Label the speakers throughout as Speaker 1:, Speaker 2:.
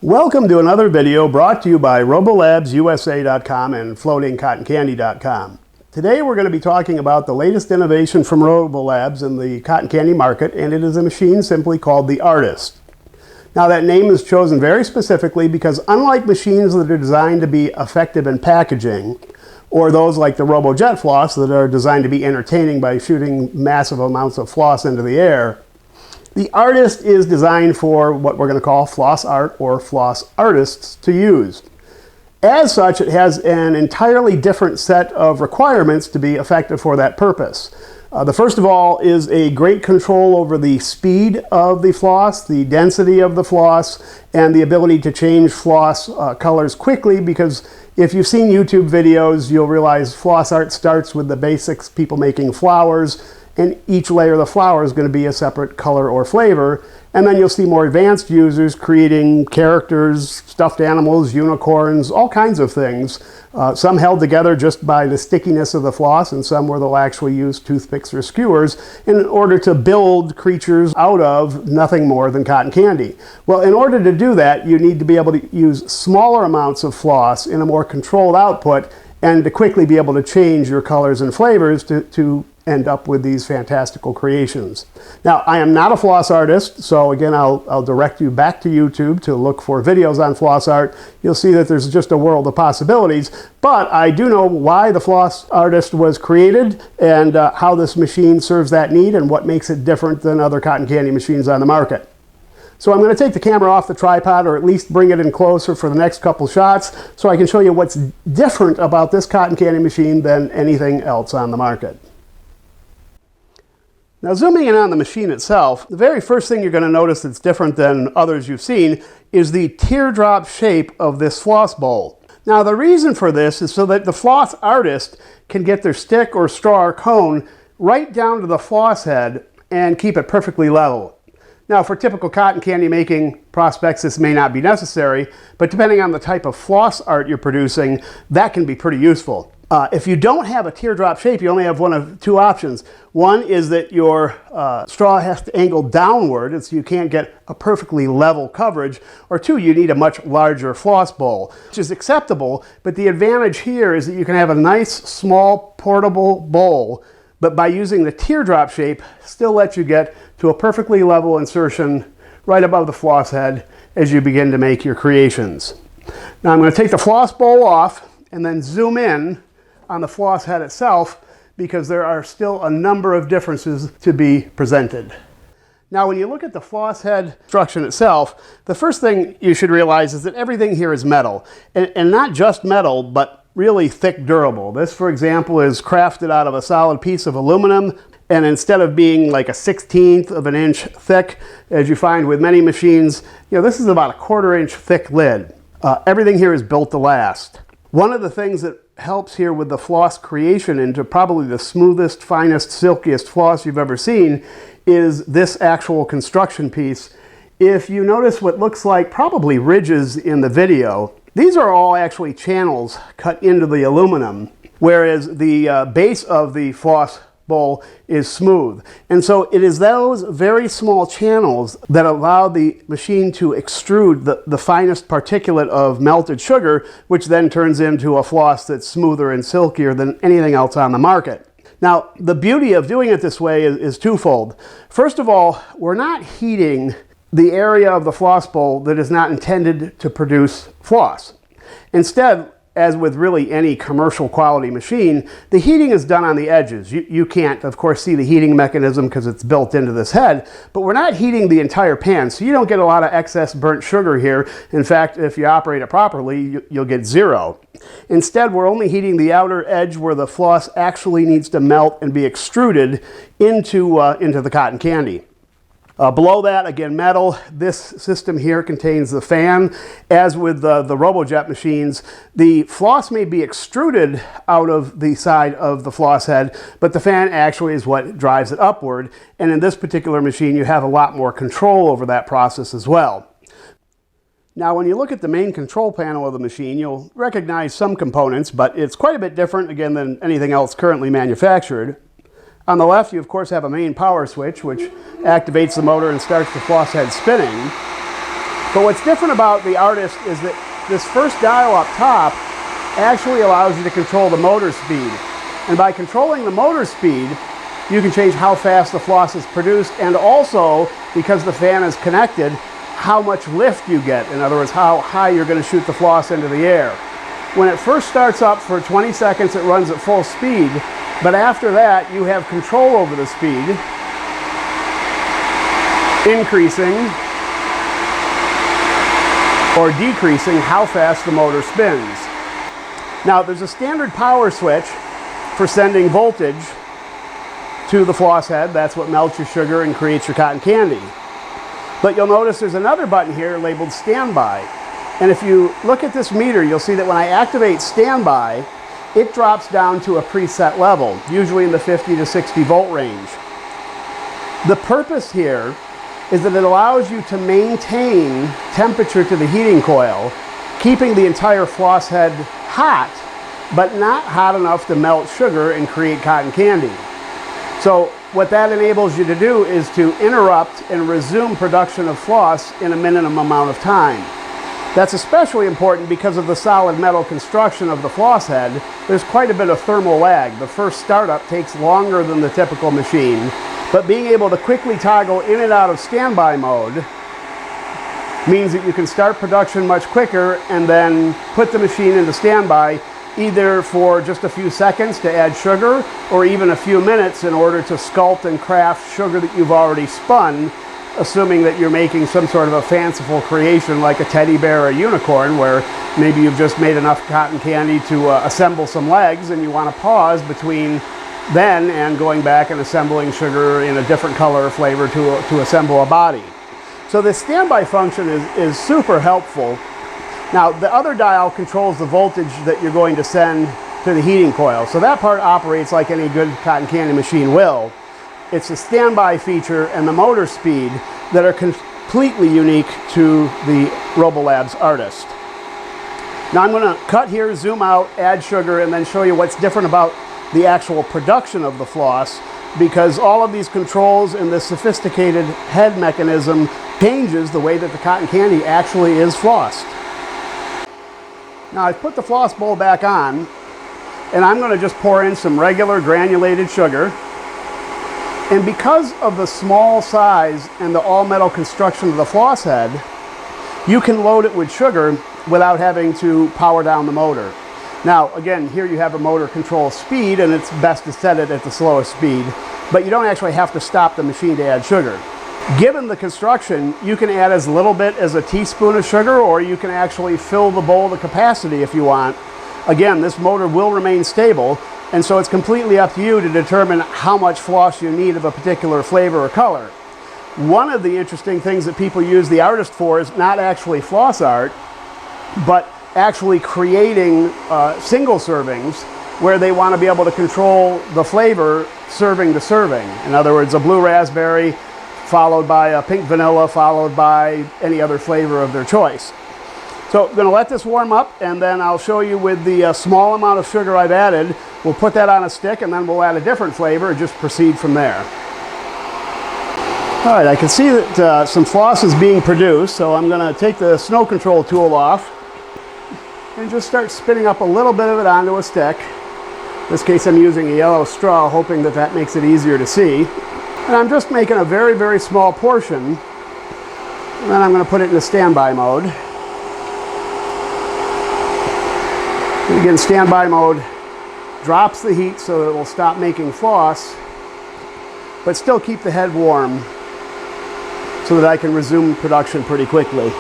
Speaker 1: Welcome to another video brought to you by RoboLabsUSA.com and FloatingCottonCandy.com. Today we're going to be talking about the latest innovation from RoboLabs in the cotton candy market, and it is a machine simply called the Artist. Now that name is chosen very specifically because unlike machines that are designed to be effective in packaging, or those like the RoboJet Floss that are designed to be entertaining by shooting massive amounts of floss into the air, the Artist is designed for what we're going to call floss art or floss artists to use. As such, it has an entirely different set of requirements to be effective for that purpose. The first of all is a great control over the speed of the floss, the density of the floss, and the ability to change floss colors quickly, because if you've seen YouTube videos, you'll realize floss art starts with the basics, people making flowers, and each layer of the flower is going to be a separate color or flavor. And then you'll see more advanced users creating characters, stuffed animals, unicorns, all kinds of things. Some held together just by the stickiness of the floss, and some where they'll actually use toothpicks or skewers in order to build creatures out of nothing more than cotton candy. Well, in order to do that, you need to be able to use smaller amounts of floss in a more controlled output and to quickly be able to change your colors and flavors to end up with these fantastical creations. Now, I am not a floss artist, so again, I'll direct you back to YouTube to look for videos on floss art. You'll see that there's just a world of possibilities, but I do know why the Floss Artist was created and how this machine serves that need and what makes it different than other cotton candy machines on the market. So I'm going to take the camera off the tripod, or at least bring it in closer for the next couple shots so I can show you what's different about this cotton candy machine than anything else on the market. Now, zooming in on the machine itself, the very first thing you're going to notice that's different than others you've seen is the teardrop shape of this floss bowl. Now, the reason for this is so that the floss artist can get their stick or straw or cone right down to the floss head and keep it perfectly level. Now, for typical cotton candy making prospects, this may not be necessary, but depending on the type of floss art you're producing, that can be pretty useful. If you don't have a teardrop shape, you only have one of two options. One is that your straw has to angle downward, so you can't get a perfectly level coverage. Or two, you need a much larger floss bowl, which is acceptable, but the advantage here is that you can have a nice, small, portable bowl, but by using the teardrop shape, still lets you get to a perfectly level insertion right above the floss head as you begin to make your creations. Now I'm going to take the floss bowl off and then zoom in on the floss head itself, because there are still a number of differences to be presented. Now, when you look at the floss head construction itself, the first thing you should realize is that everything here is metal, and not just metal, but really thick, durable. This, for example, is crafted out of a solid piece of aluminum, and instead of being like a 1/16 of an inch thick, as you find with many machines, this is about a 1/4 inch thick lid. Everything here is built to last. One of the things that helps here with the floss creation into probably the smoothest, finest, silkiest floss you've ever seen is this actual construction piece. If you notice what looks like probably ridges in the video, these are all actually channels cut into the aluminum, whereas the base of the floss bowl is smooth. And so it is those very small channels that allow the machine to extrude the finest particulate of melted sugar, which then turns into a floss that's smoother and silkier than anything else on the market. Now, the beauty of doing it this way is twofold. First of all, we're not heating the area of the floss bowl that is not intended to produce floss. Instead, as with really any commercial quality machine, the heating is done on the edges. You can't, of course, see the heating mechanism because it's built into this head, but we're not heating the entire pan, so you don't get a lot of excess burnt sugar here. In fact, if you operate it properly, you'll get zero. Instead, we're only heating the outer edge where the floss actually needs to melt and be extruded into the cotton candy. Below that, again, metal. This system here contains the fan. As with the RoboJet machines, the floss may be extruded out of the side of the floss head, but the fan actually is what drives it upward. And in this particular machine, you have a lot more control over that process as well. Now, when you look at the main control panel of the machine, you'll recognize some components, but it's quite a bit different, again, than anything else currently manufactured. On the left, you of course have a main power switch, which activates the motor and starts the floss head spinning. But what's different about the Artist is that this first dial up top actually allows you to control the motor speed. And by controlling the motor speed, you can change how fast the floss is produced, and also, because the fan is connected, how much lift you get. In other words, how high you're going to shoot the floss into the air. When it first starts up for 20 seconds, it runs at full speed, but after that, you have control over the speed, increasing or decreasing how fast the motor spins. Now, there's a standard power switch for sending voltage to the floss head. That's what melts your sugar and creates your cotton candy. But you'll notice there's another button here labeled standby. And if you look at this meter, you'll see that when I activate standby, it drops down to a preset level, usually in the 50 to 60 volt range. The purpose here is that it allows you to maintain temperature to the heating coil, keeping the entire floss head hot, but not hot enough to melt sugar and create cotton candy. So what that enables you to do is to interrupt and resume production of floss in a minimum amount of time. That's especially important because of the solid metal construction of the floss head. There's quite a bit of thermal lag. The first startup takes longer than the typical machine, but being able to quickly toggle in and out of standby mode means that you can start production much quicker and then put the machine into standby either for just a few seconds to add sugar or even a few minutes in order to sculpt and craft sugar that you've already spun, assuming that you're making some sort of a fanciful creation like a teddy bear or a unicorn, where maybe you've just made enough cotton candy to assemble some legs and you want to pause between then and going back and assembling sugar in a different color or flavor to assemble a body. So this standby function is super helpful. Now, the other dial controls the voltage that you're going to send to the heating coil. So that part operates like any good cotton candy machine will. It's the standby feature and the motor speed that are completely unique to the RoboLabs Artist. Now I'm going to cut here, zoom out, add sugar, and then show you what's different about the actual production of the floss, because all of these controls and this sophisticated head mechanism changes the way that the cotton candy actually is flossed. Now I've put the floss bowl back on, and I'm going to just pour in some regular granulated sugar. And because of the small size and the all-metal construction of the floss head, you can load it with sugar without having to power down the motor. Now, again, here you have a motor control speed, and it's best to set it at the slowest speed, but you don't actually have to stop the machine to add sugar. Given the construction, you can add as little bit as a teaspoon of sugar, or you can actually fill the bowl to capacity if you want. Again, this motor will remain stable, and so it's completely up to you to determine how much floss you need of a particular flavor or color. One of the interesting things that people use the Artist for is not actually floss art, but actually creating single servings where they want to be able to control the flavor serving to serving. In other words, a blue raspberry followed by a pink vanilla followed by any other flavor of their choice. So I'm going to let this warm up, and then I'll show you with the small amount of sugar I've added. We'll put that on a stick, and then we'll add a different flavor and just proceed from there. All right, I can see that some floss is being produced, so I'm going to take the snow control tool off and just start spinning up a little bit of it onto a stick. In this case, I'm using a yellow straw, hoping that that makes it easier to see. And I'm just making a very, very small portion, and then I'm going to put it into standby mode. And again, standby mode drops the heat so that it will stop making floss, but still keep the head warm so that I can resume production pretty quickly.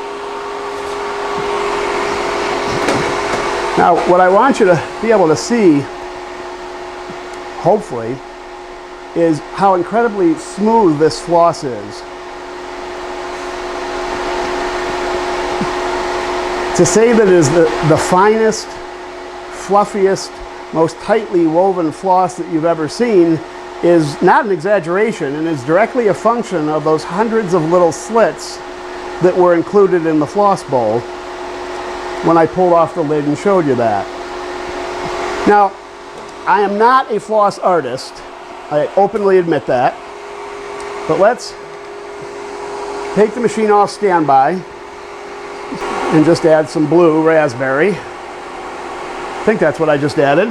Speaker 1: Now, what I want you to be able to see, hopefully, is how incredibly smooth this floss is. To say that it is the finest, fluffiest, most tightly woven floss that you've ever seen is not an exaggeration, and is directly a function of those hundreds of little slits that were included in the floss bowl when I pulled off the lid and showed you that. Now, I am not a floss artist. I openly admit that. But let's take the machine off standby. and just add some blue raspberry. I think that's what I just added.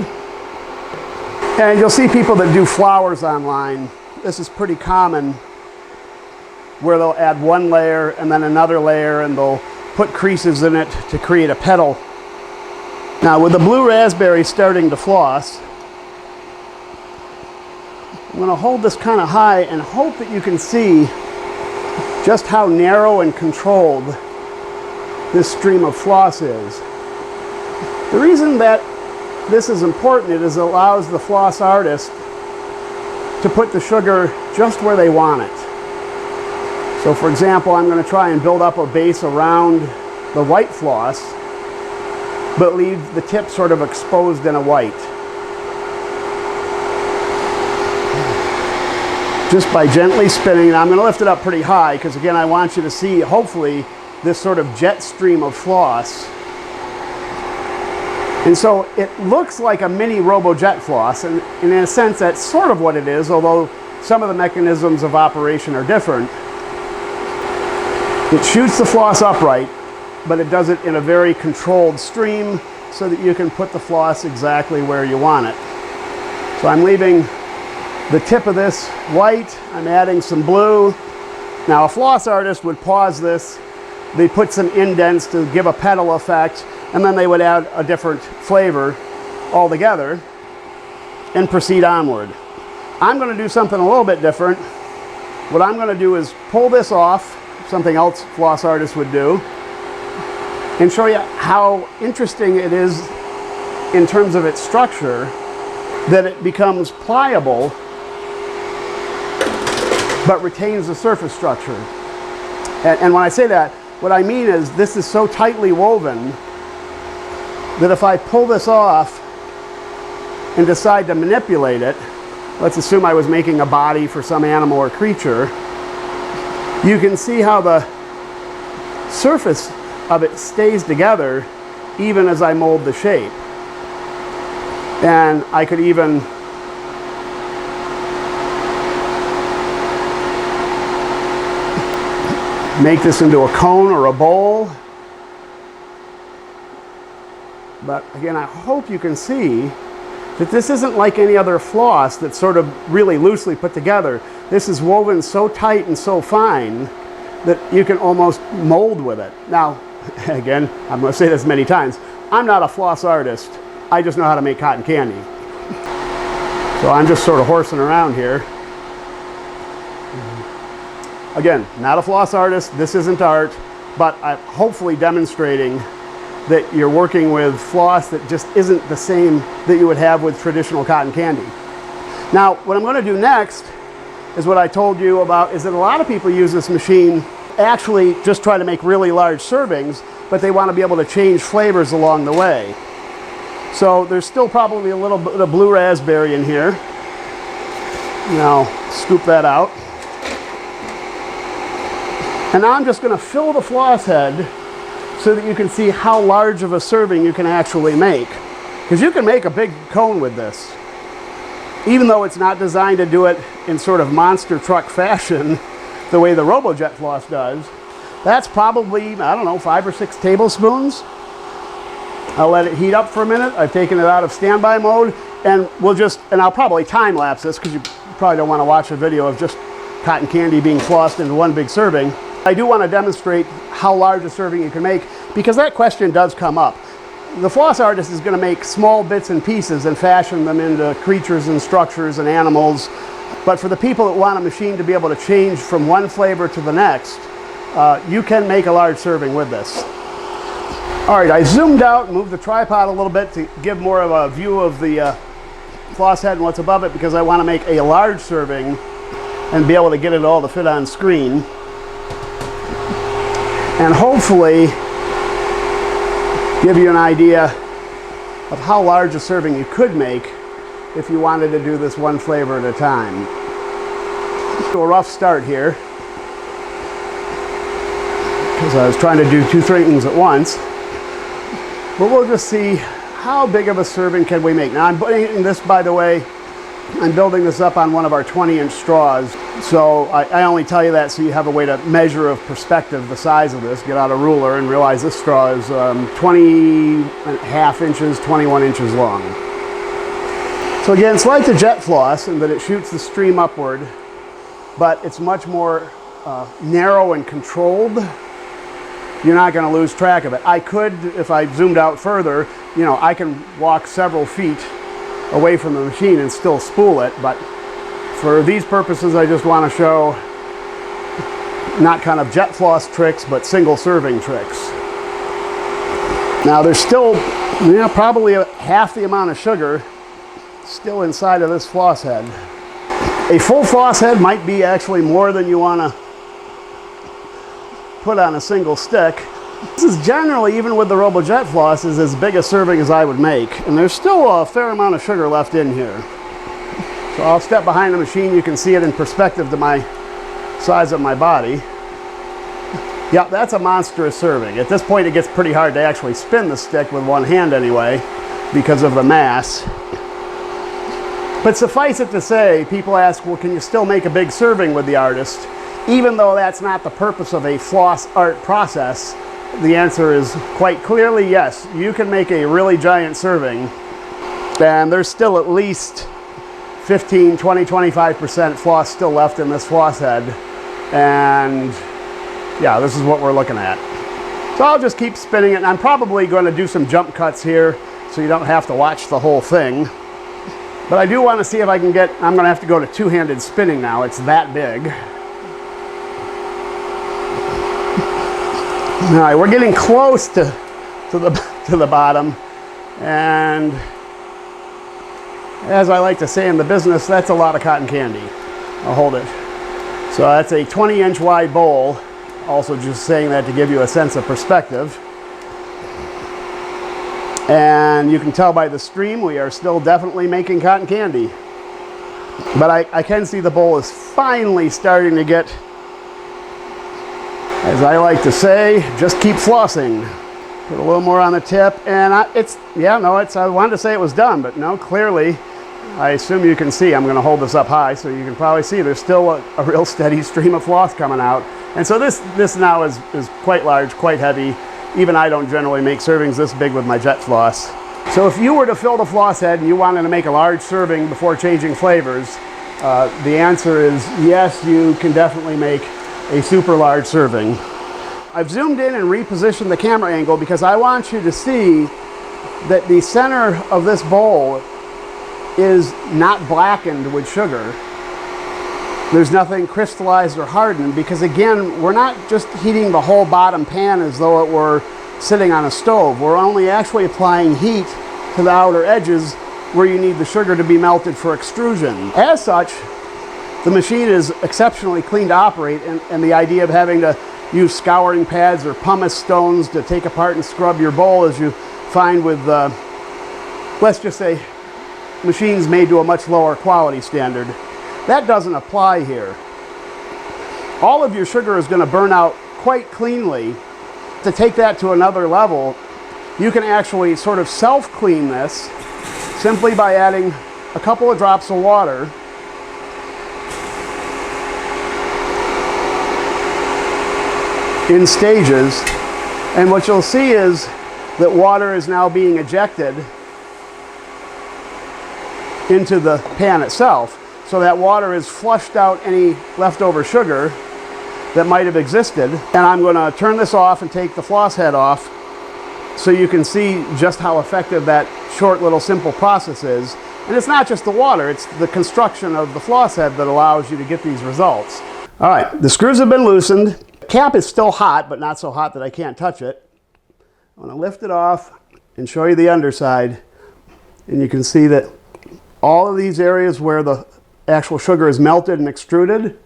Speaker 1: And you'll see people that do flowers online. This is pretty common, where they'll add one layer and then another layer, and they'll put creases in it to create a petal. Now with the blue raspberry starting to floss, I'm going to hold this kind of high and hope that you can see just how narrow and controlled this stream of floss is. The reason that this is important is it allows the floss artist to put the sugar just where they want it. So for example, I'm going to try and build up a base around the white floss, but leave the tip sort of exposed in a white. Just by gently spinning, and I'm going to lift it up pretty high because again I want you to see, hopefully, this sort of jet stream of floss. And so it looks like a mini RoboJet floss, and in a sense that's sort of what it is, although some of the mechanisms of operation are different. It shoots the floss upright, but it does it in a very controlled stream so that you can put the floss exactly where you want it. So I'm leaving the tip of this white, I'm adding some blue. Now a floss artist would pause this, they put some indents to give a petal effect, and then they would add a different flavor altogether and proceed onward. I'm going to do something a little bit different. What I'm going to do is pull this off, something else floss artists would do, and show you how interesting it is in terms of its structure, that it becomes pliable but retains the surface structure. And when I say that, what I mean is this is so tightly woven that if I pull this off and decide to manipulate it, let's assume I was making a body for some animal or creature, you can see how the surface of it stays together even as I mold the shape. And I could even make this into a cone or a bowl. But again, I hope you can see that this isn't like any other floss that's sort of really loosely put together. This is woven so tight and so fine that you can almost mold with it. Now, again, I'm going to say this many times, I'm not a floss artist. I just know how to make cotton candy. So I'm just sort of horsing around here. Again, not a floss artist, this isn't art, but I'm hopefully demonstrating that you're working with floss that just isn't the same that you would have with traditional cotton candy. Now, what I'm going to do next is what I told you about, is that a lot of people use this machine actually just try to make really large servings, but they want to be able to change flavors along the way. So there's still probably a little bit of blue raspberry in here. Now, scoop that out. And now I'm just going to fill the floss head so that you can see how large of a serving you can actually make. Because you can make a big cone with this. Even though it's not designed to do it in sort of monster truck fashion, the way the RoboJet floss does. That's probably, I don't know, 5 or 6 tablespoons. I'll let it heat up for a minute. I've taken it out of standby mode, and I'll probably time lapse this because you probably don't want to watch a video of just cotton candy being flossed into one big serving. I do want to demonstrate how large a serving you can make, because that question does come up. The floss artist is going to make small bits and pieces and fashion them into creatures and structures and animals. But for the people that want a machine to be able to change from one flavor to the next, you can make a large serving with this. All right, I zoomed out and moved the tripod a little bit to give more of a view of the floss head and what's above it, because I want to make a large serving and be able to get it all to fit on screen. And hopefully give you an idea of how large a serving you could make if you wanted to do this one flavor at a time. So a rough start here, because I was trying to do 2 things at once. But we'll just see how big of a serving can we make. Now I'm putting this, by the way, I'm building this up on one of our 20-inch straws. So I only tell you that so you have a way to measure of perspective the size of this. Get out a ruler and realize this straw is 20.5 inches, 21 inches long. So again, it's like the jet floss in that it shoots the stream upward, but it's much more narrow and controlled. You're not going to lose track of it. I could, if I zoomed out further, you know, I can walk several feet away from the machine and still spool it, but for these purposes, I just want to show not kind of jet floss tricks, but single serving tricks. Now there's still, you know, probably half the amount of sugar still inside of this floss head. A full floss head might be actually more than you want to put on a single stick. This is generally, even with the RoboJet floss, is as big a serving as I would make, and there's still a fair amount of sugar left in here. So I'll step behind the machine. You can see it in perspective to my size of my body. Yeah, that's a monstrous serving. At this point, it gets pretty hard to actually spin the stick with one hand anyway, because of the mass. But suffice it to say, people ask, well, can you still make a big serving with the artist? Even though that's not the purpose of a floss art process, the answer is quite clearly yes. You can make a really giant serving, and there's still at least 15, 20, 25% floss still left in this floss head. And yeah, this is what we're looking at. So I'll just keep spinning it, and I'm probably going to do some jump cuts here so you don't have to watch the whole thing. But I do want to see if I can get, I'm going to have to go to two-handed spinning now. It's that big. All right, we're getting close to the bottom, and as I like to say in the business, that's a lot of cotton candy. I'll hold it. So that's a 20-inch wide bowl. Also just saying that to give you a sense of perspective. And you can tell by the stream we are still definitely making cotton candy. But I can see the bowl is finally starting to get, as I like to say, just keep flossing. Put a little more on the tip, and I wanted to say it was done, but no, clearly, I assume you can see, I'm going to hold this up high so you can probably see there's still a real steady stream of floss coming out. And so this now is quite large, quite heavy. Even I don't generally make servings this big with my jet floss. So if you were to fill the floss head and you wanted to make a large serving before changing flavors, the answer is yes, you can definitely make a super large serving. I've zoomed in and repositioned the camera angle because I want you to see that the center of this bowl is not blackened with sugar. There's nothing crystallized or hardened because, again, we're not just heating the whole bottom pan as though it were sitting on a stove. We're only actually applying heat to the outer edges where you need the sugar to be melted for extrusion. As such, the machine is exceptionally clean to operate, and the idea of having to use scouring pads or pumice stones to take apart and scrub your bowl, as you find with, let's just say, machines made to a much lower quality standard. That doesn't apply here. All of your sugar is going to burn out quite cleanly. To take that to another level, you can actually sort of self-clean this simply by adding a couple of drops of water in stages, and what you'll see is that water is now being ejected into the pan itself. So that water has flushed out any leftover sugar that might have existed. And I'm going to turn this off and take the floss head off so you can see just how effective that short little simple process is. And it's not just the water, it's the construction of the floss head that allows you to get these results. All right, the screws have been loosened. The cap is still hot, but not so hot that I can't touch it. I'm going to lift it off and show you the underside. And you can see that all of these areas where the actual sugar is melted and extruded,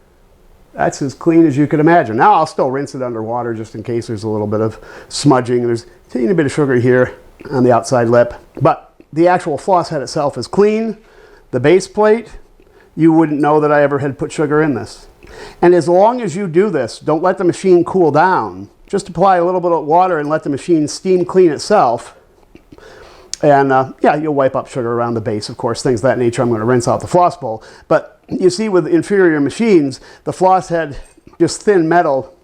Speaker 1: that's as clean as you could imagine. Now I'll still rinse it underwater just in case there's a little bit of smudging. There's a teeny bit of sugar here on the outside lip, but the actual floss head itself is clean. The base plate, you wouldn't know that I ever had put sugar in this. And as long as you do this, don't let the machine cool down. Just apply a little bit of water and let the machine steam clean itself. And yeah, you'll wipe up sugar around the base, of course, things of that nature. I'm going to rinse out the floss bowl. But you see with inferior machines, the floss head, just thin metal,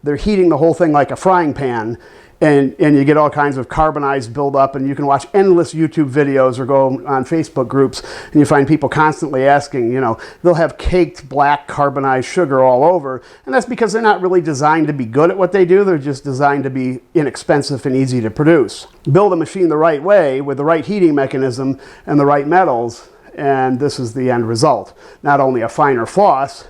Speaker 1: they're heating the whole thing like a frying pan. And you get all kinds of carbonized buildup, and you can watch endless YouTube videos or go on Facebook groups, and you find people constantly asking, you know, they'll have caked black carbonized sugar all over, and that's because they're not really designed to be good at what they do. They're just designed to be inexpensive and easy to produce. Build a machine the right way with the right heating mechanism and the right metals, and this is the end result. Not only a finer floss,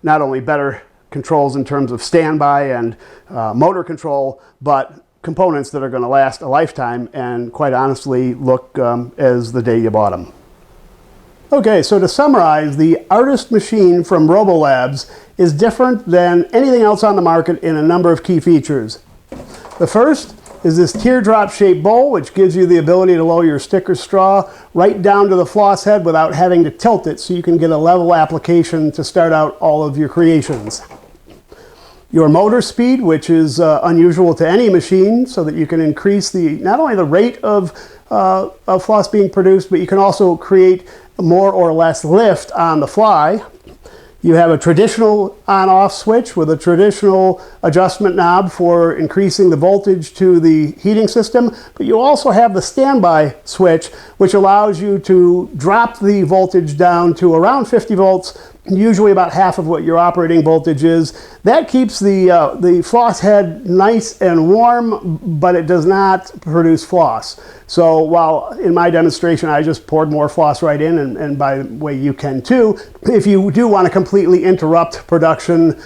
Speaker 1: not only better controls in terms of standby and motor control, but components that are going to last a lifetime and quite honestly look as the day you bought them. Okay, so to summarize, the Artist machine from RoboLabs is different than anything else on the market in a number of key features. The first is this teardrop shaped bowl, which gives you the ability to lower your sticker straw right down to the floss head without having to tilt it, so you can get a level application to start out all of your creations. Your motor speed, which is unusual to any machine, so that you can increase not only the rate of floss being produced, but you can also create more or less lift on the fly. You have a traditional on-off switch with a traditional adjustment knob for increasing the voltage to the heating system, but you also have the standby switch, which allows you to drop the voltage down to around 50 volts, usually about half of what your operating voltage is. That keeps the floss head nice and warm, but it does not produce floss. So while in my demonstration I just poured more floss right in, and by the way you can too, if you do want to completely interrupt production,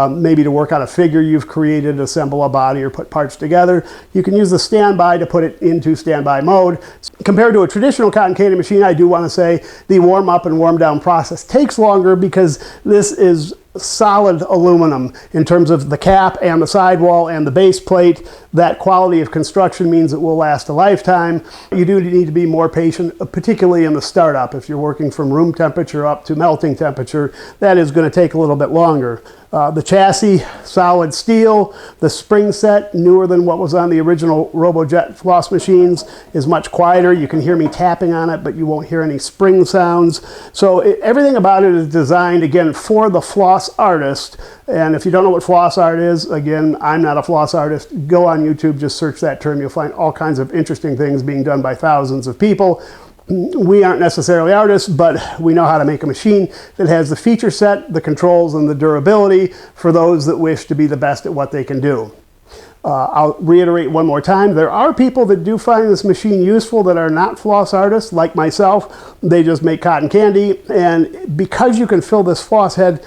Speaker 1: maybe to work out a figure you've created, assemble a body or put parts together, you can use the standby to put it into standby mode. Compared to a traditional cotton candy machine, I do want to say the warm up and warm down process takes longer because this is solid aluminum in terms of the cap and the sidewall and the base plate. That quality of construction means it will last a lifetime. You do need to be more patient, particularly in the startup. If you're working from room temperature up to melting temperature, that is going to take a little bit longer. The chassis, solid steel. The spring set, newer than what was on the original RoboJet floss machines, is much quieter. You can hear me tapping on it, but you won't hear any spring sounds. So everything about it is designed, again, for the floss artist. And if you don't know what floss art is, again, I'm not a floss artist. Go on YouTube, just search that term. You'll find all kinds of interesting things being done by thousands of people. We aren't necessarily artists, but we know how to make a machine that has the feature set, the controls, and the durability for those that wish to be the best at what they can do. I'll reiterate one more time, there are people that do find this machine useful that are not floss artists, like myself. They just make cotton candy, and because you can fill this floss head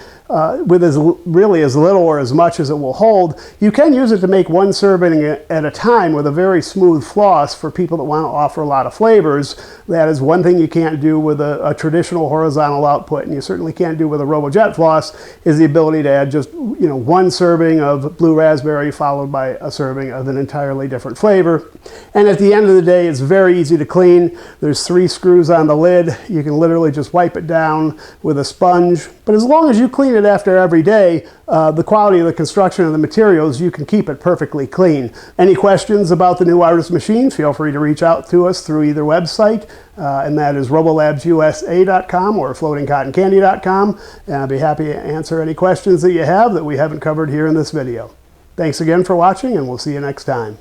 Speaker 1: with really as little or as much as it will hold, you can use it to make one serving at a time with a very smooth floss for people that want to offer a lot of flavors. That is one thing you can't do with a traditional horizontal output, and you certainly can't do with a RoboJet floss, is the ability to add just one serving of blue raspberry followed by a serving of an entirely different flavor. And at the end of the day, it's very easy to clean. There's 3 screws on the lid. You can literally just wipe it down with a sponge. But as long as you clean it after every day, the quality of the construction of the materials, you can keep it perfectly clean. Any questions about the new Artist machine, feel free to reach out to us through either website, and that is robolabsusa.com or floatingcottoncandy.com, and I'll be happy to answer any questions that you have that we haven't covered here in this video. Thanks again for watching, and we'll see you next time.